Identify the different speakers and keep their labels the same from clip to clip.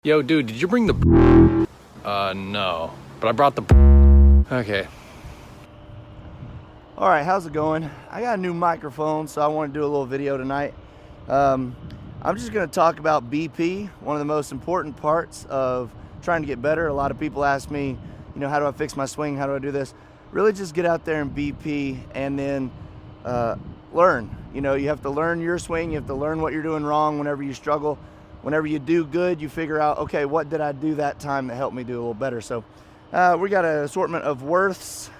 Speaker 1: Yo, dude, did you bring the... No. But I brought the... Okay.
Speaker 2: All right, how's it going? I got a new microphone, so I want to do a little video tonight. I'm just going to talk about BP, one of the most important parts of trying to get better. A lot of people ask me, how do I fix my swing? How do I do this? Really just get out there and BP and then learn. You have to learn your swing. You have to learn what you're doing wrong whenever you struggle. Whenever you do good, you figure out, okay, what did I do that time that helped me do a little better? So we got an assortment of worth,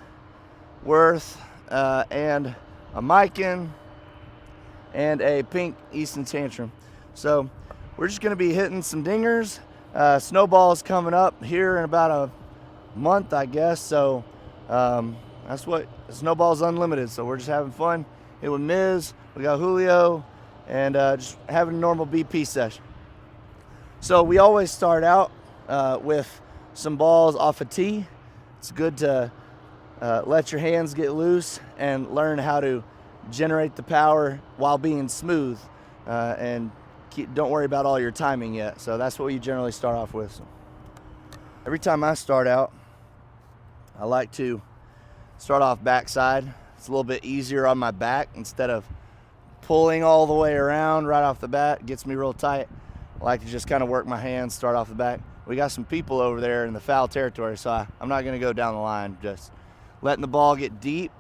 Speaker 2: and a Mikan, and a pink Easton Tantrum. So we're just going to be hitting some dingers. Snowball's coming up here in about a month, I guess. So that's what Snowball's unlimited. So we're just having fun. Hit with Miz, we got Julio, and just having a normal BP session. So we always start out with some balls off a tee. It's good to let your hands get loose and learn how to generate the power while being smooth, and don't worry about all your timing yet. So that's what you generally start off with. So every time I start out, I like to start off backside. It's a little bit easier on my back instead of pulling all the way around right off the bat. It gets me real tight. I like to just kind of work my hands, start off the back. We got some people over there in the foul territory, so I'm not going to go down the line, just letting the ball get deep.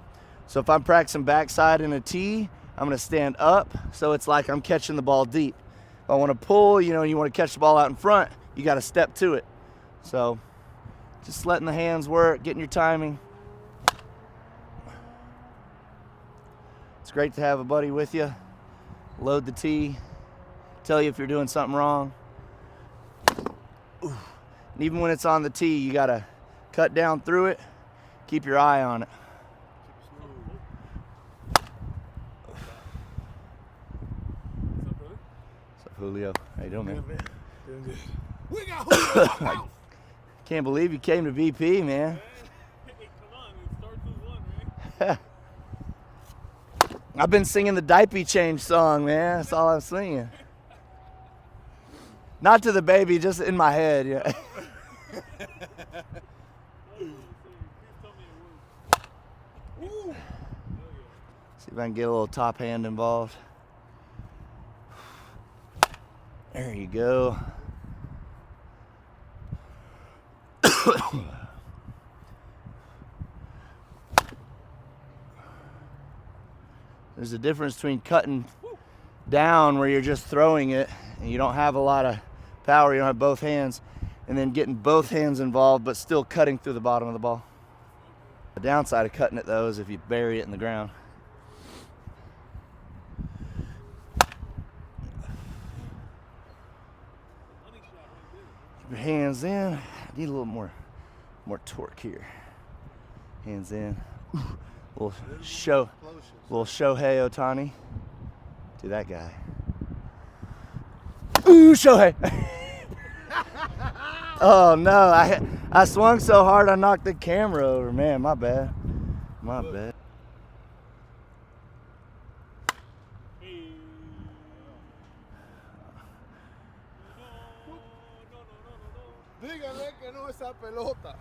Speaker 2: So if I'm practicing backside in a tee, I'm going to stand up, so it's like I'm catching the ball deep. If I want to pull, you want to catch the ball out in front, you got to step to it. So just letting the hands work, getting your timing. It's great to have a buddy with you. Load the tee. Tell you if you're doing something wrong. Ooh. And even when it's on the tee, you gotta cut down through it, keep your eye on it. What's up, Julio? How you doing, man?
Speaker 3: Doing good. We got Julio.
Speaker 2: Can't believe you came to BP, man.
Speaker 3: Hey, come on, it starts with one, right?
Speaker 2: I've been singing the diaper change song, man. That's all I'm singing. Not to the baby, just in my head. Yeah. See if I can get a little top hand involved. There you go. There's a difference between cutting down where you're just throwing it and you don't have a lot of power, you don't have both hands, and then getting both hands involved but still cutting through the bottom of the ball. The downside of cutting it, though, is if you bury it in the ground. Keep your hands in. I need a little more torque here. Hands in. Little Shohei Ohtani. To that guy. Ooh, Shohei. Oh no, I swung so hard I knocked the camera over. Man, my bad. My bad.
Speaker 3: Díganle que no esa pelota.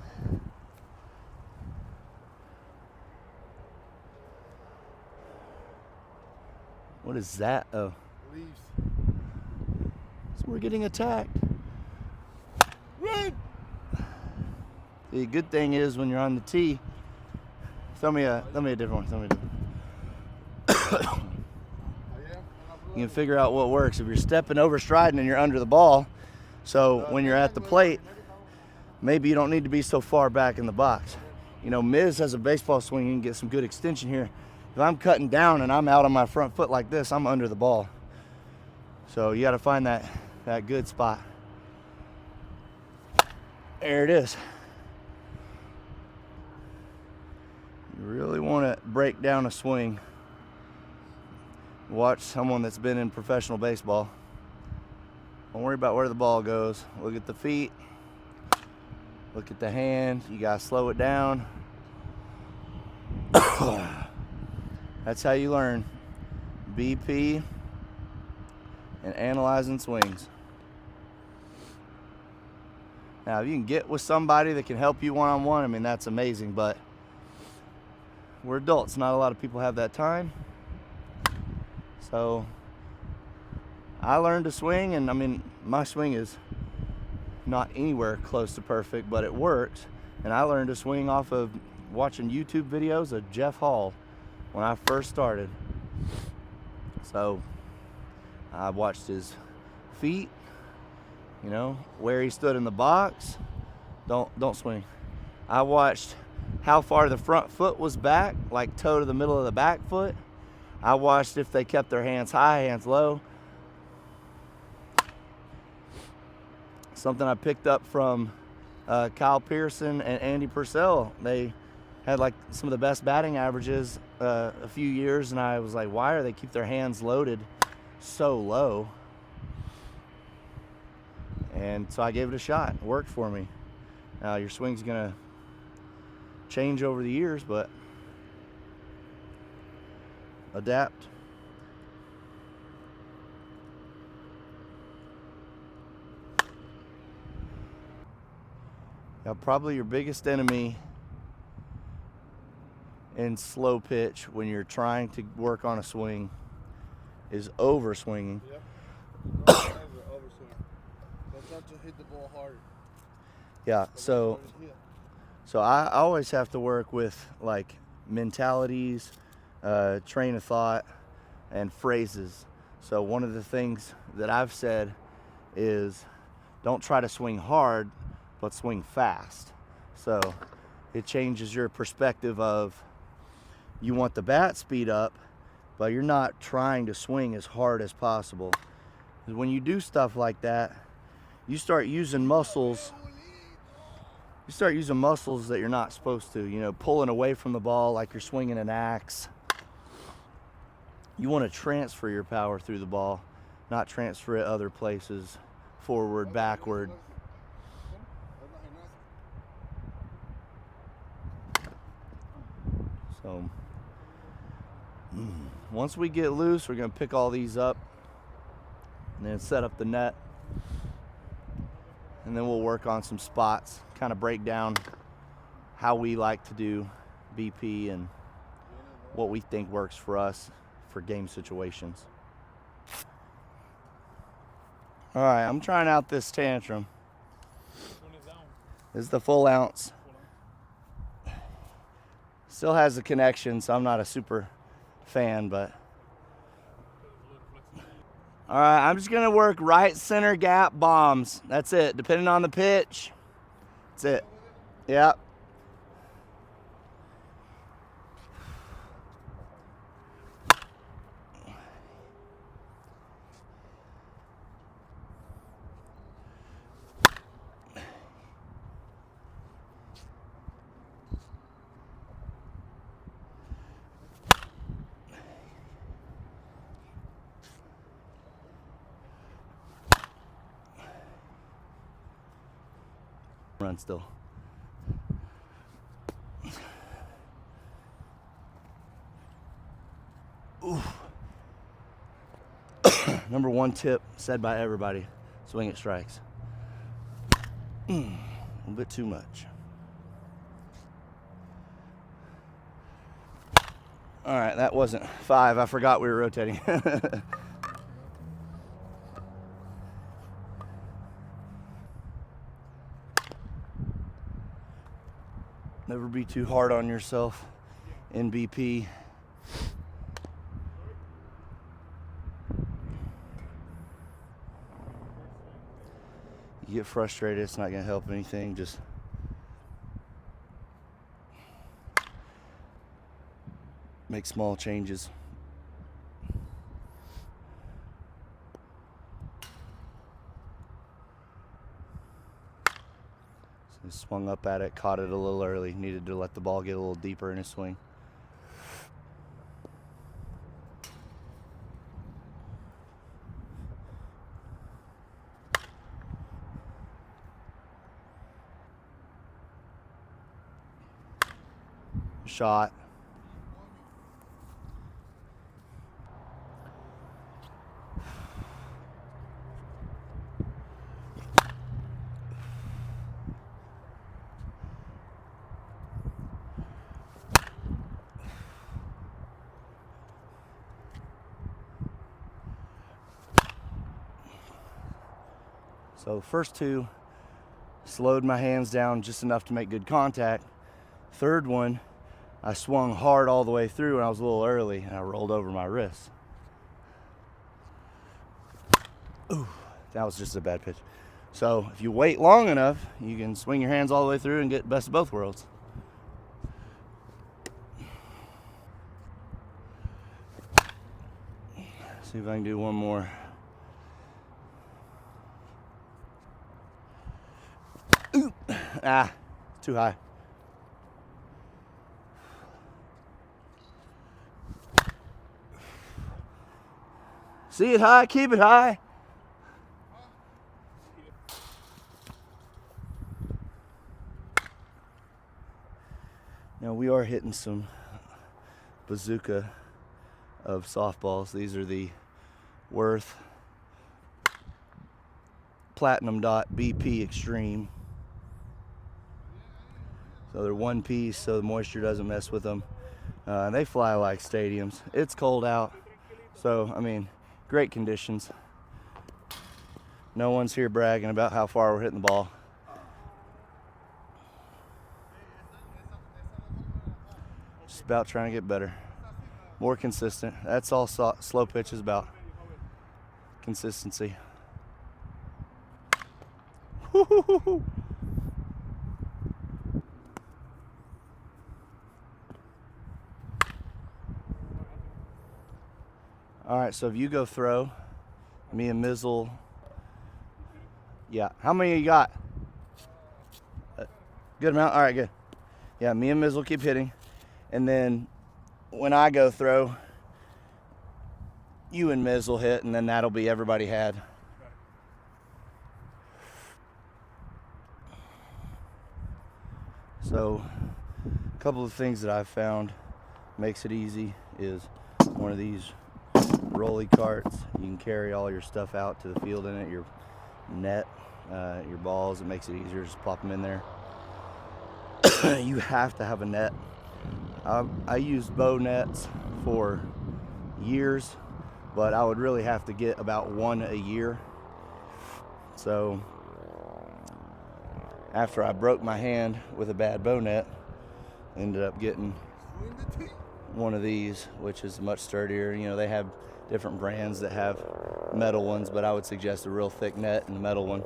Speaker 2: What is that? Oh.
Speaker 3: Leaves.
Speaker 2: So we're getting attacked.
Speaker 3: Run!
Speaker 2: The good thing is when you're on the tee, throw me a different one. You can figure out what works. If you're stepping over striding and you're under the ball, so when you're at the plate, maybe you don't need to be so far back in the box. Miz has a baseball swing, you can get some good extension here. If I'm cutting down and I'm out on my front foot like this, I'm under the ball. So you got to find that good spot. There it is. You really want to break down a swing. Watch someone that's been in professional baseball. Don't worry about where the ball goes. Look at the feet. Look at the hand. You got to slow it down. That's how you learn BP and analyzing swings. Now, if you can get with somebody that can help you one-on-one, I mean, that's amazing, but we're adults. Not a lot of people have that time. So I learned to swing, and I mean, my swing is not anywhere close to perfect, but it works. And I learned to swing off of watching YouTube videos of Jeff Hall when I first started. So I watched his feet, you know, where he stood in the box. Don't swing. I watched how far the front foot was back, like toe to the middle of the back foot. I watched if they kept their hands high, hands low. Something I picked up from Kyle Pearson and Andy Purcell. They had like some of the best batting averages a few years, and I was like, why do they keep their hands loaded so low? And so I gave it a shot. It worked for me. Now your swing's gonna change over the years, but adapt. Now, probably your biggest enemy in slow pitch when you're trying to work on a swing is overswinging.
Speaker 3: Yep. Overswing. That's not to hit the ball hard.
Speaker 2: Yeah, so I always have to work with like mentalities, train of thought, and phrases. So one of the things that I've said is don't try to swing hard, but swing fast. So it changes your perspective of you want the bat speed up, but you're not trying to swing as hard as possible. When you do stuff like that, you start using muscles. You start using muscles that you're not supposed to, you know, pulling away from the ball like you're swinging an axe. You want to transfer your power through the ball, not transfer it other places, forward, backward. So once we get loose, we're going to pick all these up and then set up the net. And then we'll work on some spots, kind of break down how we like to do BP and what we think works for us for game situations. All right, I'm trying out this tantrum. This is the full ounce. Still has the connection, so I'm not a super fan, but. All right, I'm just gonna work right center gap bombs. That's it, depending on the pitch. That's it. Yep. Run still. Ooh. Number one tip said by everybody, swing at strikes. A little bit too much. All right, that wasn't 5. I forgot we were rotating. Never be too hard on yourself in BP. You get frustrated, it's not going to help anything. Just make small changes. He swung up at it, caught it a little early, needed to let the ball get a little deeper in his swing. Shot. So the first two, slowed my hands down just enough to make good contact. Third one, I swung hard all the way through and I was a little early and I rolled over my wrist. Ooh, that was just a bad pitch. So if you wait long enough, you can swing your hands all the way through and get best of both worlds. See if I can do one more. Ooh, too high. See it high, keep it high. Now we are hitting some bazooka of softballs. These are the Worth Platinum Dot BP Extreme. So they're one piece so the moisture doesn't mess with them. They fly like stadiums. It's cold out, so I mean, great conditions. No one's here bragging about how far we're hitting the ball. Just about trying to get better, more consistent. That's all slow pitch is about. Consistency. Woo-hoo-hoo-hoo. All right, so if you go throw, me and Mizzle. Yeah, how many you got? Good amount? All right, good. Yeah, me and Mizzle keep hitting. And then when I go throw, you and Mizzle hit, and then that'll be everybody had. So a couple of things that I've found makes it easy is one of these rolly carts. You can carry all your stuff out to the field in it, your net, your balls. It makes it easier, just plop them in there. You have to have a net. I used bow nets for years, but I would really have to get about one a year. So after I broke my hand with a bad bow net, I ended up getting one of these, which is much sturdier. You know, they have different brands that have metal ones, but I would suggest a real thick net and a metal one.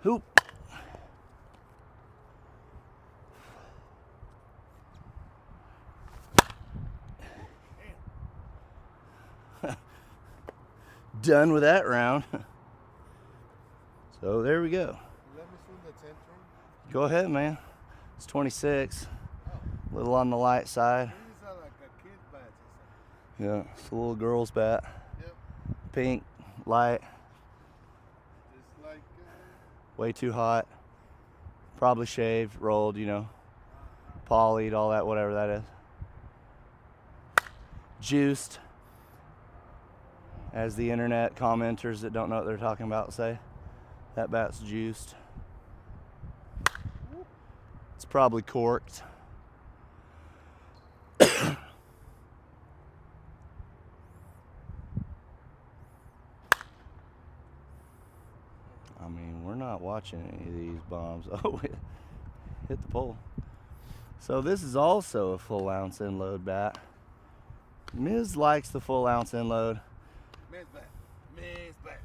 Speaker 2: Hoop. Done with that round. So there we go.
Speaker 3: Let me swing the tantrum.
Speaker 2: Go ahead, man. It's 26. A little on the light side.
Speaker 3: These are like a kid's bat.
Speaker 2: Yeah, it's a little girl's bat.
Speaker 3: Yep.
Speaker 2: Pink, light,
Speaker 3: Just like
Speaker 2: way too hot. Probably shaved, rolled, you know, polyed, all that, whatever that is. Juiced, as the internet commenters that don't know what they're talking about say. That bat's juiced. It's probably corked. I mean, we're not watching any of these bombs. Oh, it hit the pole. So this is also a full ounce end load bat. Miz likes the full ounce end load.
Speaker 3: man's bat. Man's bat.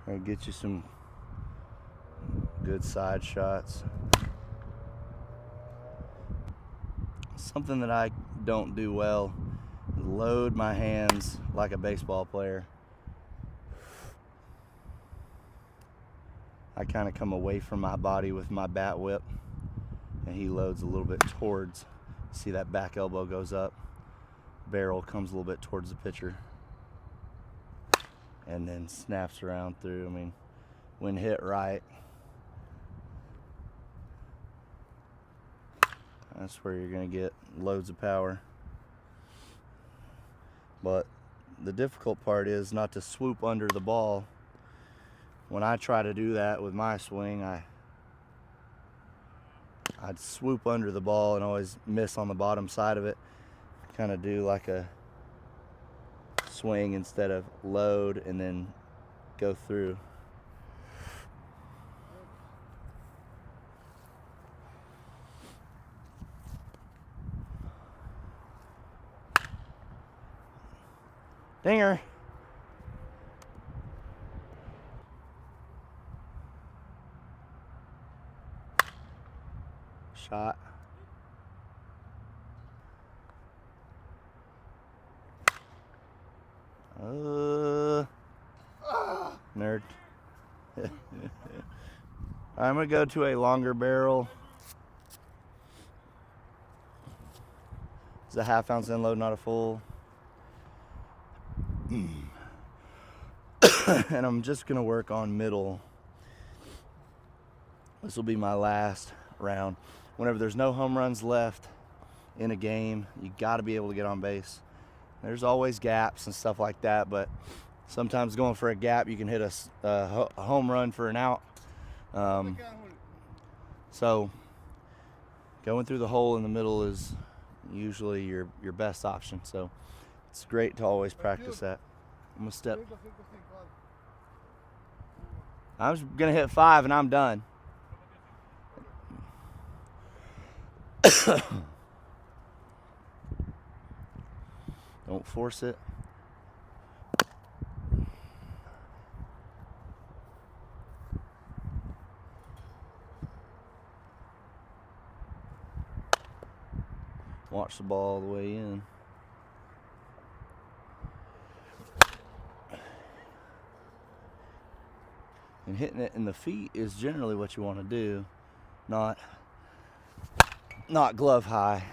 Speaker 2: Try to get you some good side shots. Something that I don't do well is load my hands like a baseball player. I kind of come away from my body with my bat whip, and he loads a little bit towards. See that back elbow goes up, barrel comes a little bit towards the pitcher, and then snaps around through. I mean, when hit right, that's where you're going to get loads of power. But the difficult part is not to swoop under the ball. When I try to do that with my swing, I'd swoop under the ball and always miss on the bottom side of it. Kind of do like a swing instead of load and then go through. Dinger. Shot. Nerd. I'm going to go to a longer barrel. It's a 1/2 ounce end load, not a full. And I'm just going to work on middle. This will be my last round. Whenever there's no home runs left in a game, you got to be able to get on base. There's always gaps and stuff like that, but sometimes going for a gap, you can hit a home run for an out. So going through the hole in the middle is usually your best option. So it's great to always practice that. I'm gonna step. I'm just gonna hit 5 and I'm done. Don't force it. Watch the ball all the way in. And hitting it in the feet is generally what you want to do, not glove high.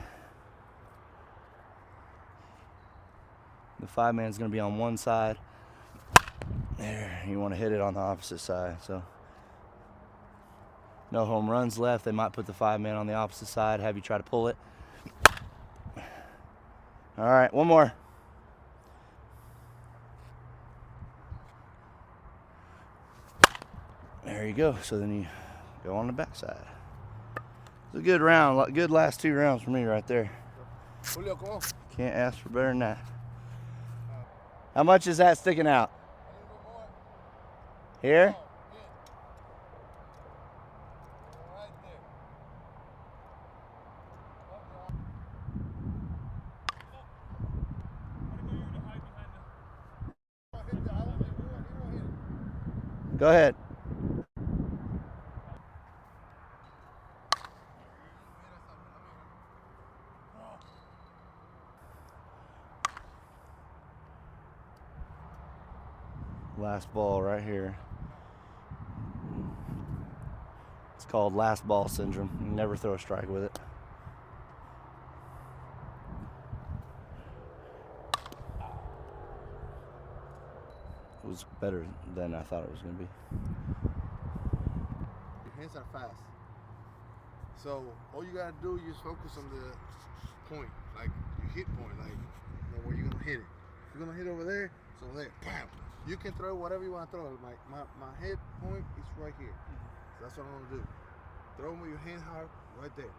Speaker 2: The 5-man's going to be on one side. There, you want to hit it on the opposite side. So no home runs left. They might put the 5-man on the opposite side, have you try to pull it. All right, one more. There you go. So then you go on the backside. It's a good round. Good last 2 rounds for me right there.
Speaker 3: Julio, come on.
Speaker 2: Can't ask for better than that. How much is that sticking out? Here? Go ahead. Last ball right here. It's called last ball syndrome. You never throw a strike with it. It was better than I thought it was going to be.
Speaker 3: Your hands are fast. So all you gotta do is focus on the point, like your hit point, like where you're gonna hit it. If you're gonna hit over there, so there, bam. You can throw whatever you want to throw. Like my hit point is right here. So that's what I'm gonna do. Throw with your hand hard right there.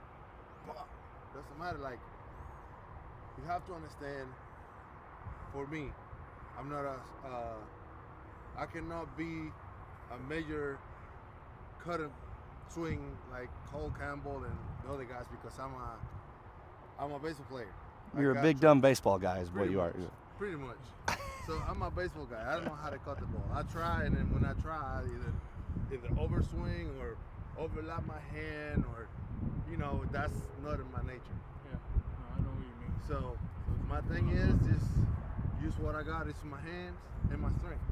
Speaker 3: Doesn't matter. Like you have to understand. For me, I'm not I cannot be a major cut and swing like Cole Campbell and the other guys because I'm a baseball player.
Speaker 2: You're a big dumb baseball guy is what you are.
Speaker 3: Pretty much. So I'm a baseball guy. I don't know how to cut the ball. I try, and then when I try, I either overswing or overlap my hand, or that's not in my nature.
Speaker 4: Yeah, no, I know what you mean.
Speaker 3: So my thing is just use what I got. It's my hands and my strength.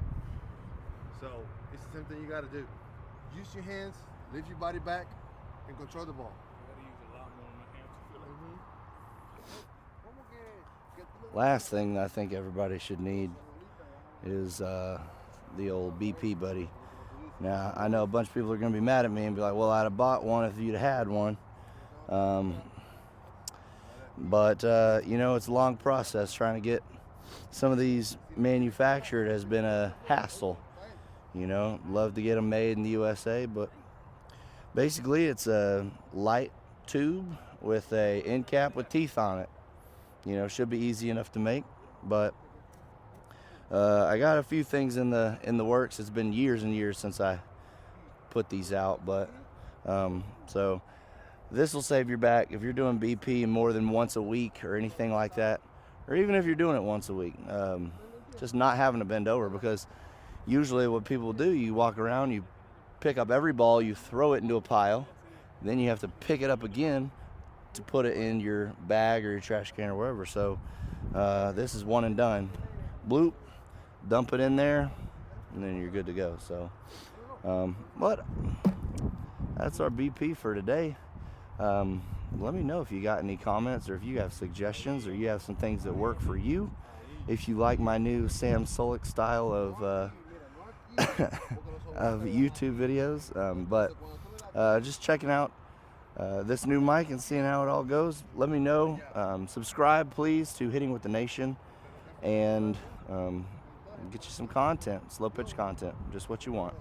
Speaker 3: So it's the same thing you got to do. Use your hands, lift your body back, and control the ball.
Speaker 4: I gotta use a lot more in my hands to feel like.
Speaker 2: Last thing I think everybody should need is the old BP buddy. Now, I know a bunch of people are going to be mad at me and be like, well, I'd have bought one if you'd had one. But it's a long process. Trying to get some of these manufactured has been a hassle. Love to get them made in the USA, but basically it's a light tube with a end cap with teeth on it. Should be easy enough to make, but I got a few things in the works. It's been years and years since I put these out, but so this will save your back if you're doing BP more than once a week or anything like that, or even if you're doing it once a week. Just not having to bend over, because usually what people do, you walk around, you pick up every ball, you throw it into a pile, then you have to pick it up again to put it in your bag or your trash can or wherever. So this is one and done. Bloop, dump it in there, and then you're good to go. So but that's our BP for today. Let me know if you got any comments, or if you have suggestions, or you have some things that work for you. If you like my new Sam Sulek style of of YouTube videos, but just checking out this new mic and seeing how it all goes. Let me know. Subscribe, please, to Hitting with the Nation, and get you some content, slow pitch content, just what you want.